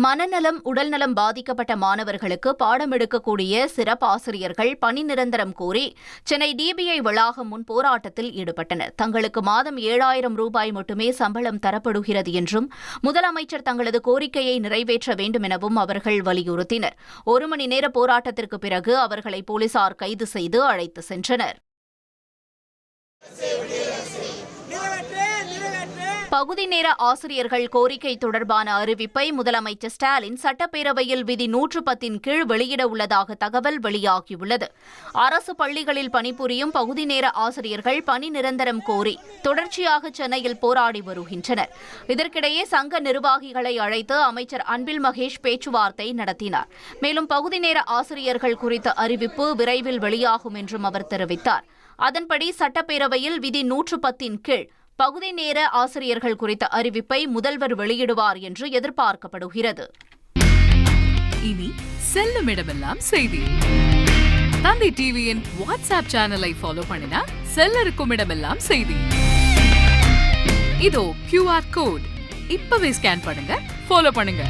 மனநலம், உடல்நலம் பாதிக்கப்பட்ட மாணவர்களுக்கு பாடம் எடுக்கக்கூடிய சிறப்பாசிரியர்கள் பணி நிரந்தரம் கோரி சென்னை டிபிஐ வளாகம் முன் போராட்டத்தில் ஈடுபட்டனர். தங்களுக்கு மாதம் 7,000 ரூபாய் மட்டுமே சம்பளம் தரப்படுகிறது என்றும் முதலமைச்சர் தங்களது கோரிக்கையை நிறைவேற்ற வேண்டும் எனவும் அவர்கள் வலியுறுத்தினர். 1 மணி நேர போராட்டத்திற்கு பிறகு அவர்களை போலீசார் கைது செய்து அழைத்து சென்றனர். பகுதி நேர ஆசிரியர்கள் கோரிக்கை தொடர்பான அறிவிப்பை முதலமைச்சர் ஸ்டாலின் சட்டப்பேரவையில் விதி 110 கீழ் வெளியிட உள்ளதாக தகவல் வெளியாகியுள்ளது. அரசு பள்ளிகளில் பணிபுரியும் பகுதி நேர ஆசிரியர்கள் பணி நிரந்தரம் கோரி தொடர்ச்சியாக சென்னையில் போராடி வருகின்றனர். இதற்கிடையே சங்க நிர்வாகிகளை அழைத்து அமைச்சர் அன்பில் மகேஷ் பேச்சுவார்த்தை நடத்தினார். மேலும் பகுதி நேர ஆசிரியர்கள் குறித்த அறிவிப்பு விரைவில் வெளியாகும் என்றும் அவர் தெரிவித்தார். அதன்படி சட்டப்பேரவையில் விதி 110 கீழ் பகுதி நேர ஆசிரியர்கள் குறித்த அறிவிப்பை முதல்வர் வெளியிடுவார் என்று எதிர்பார்க்கப்படுகிறது. இனி செல்லும் இடமெல்லாம் செய்தி. தந்தை டிவியின் வாட்ஸ்அப் சேனலை ஃபாலோ பண்ணினா செல்ல இருக்கும் இடமெல்லாம் செய்தி. இதோ QR கோட் இப்பவே ஸ்கேன் பண்ணுங்க, ஃபாலோ பண்ணுங்க.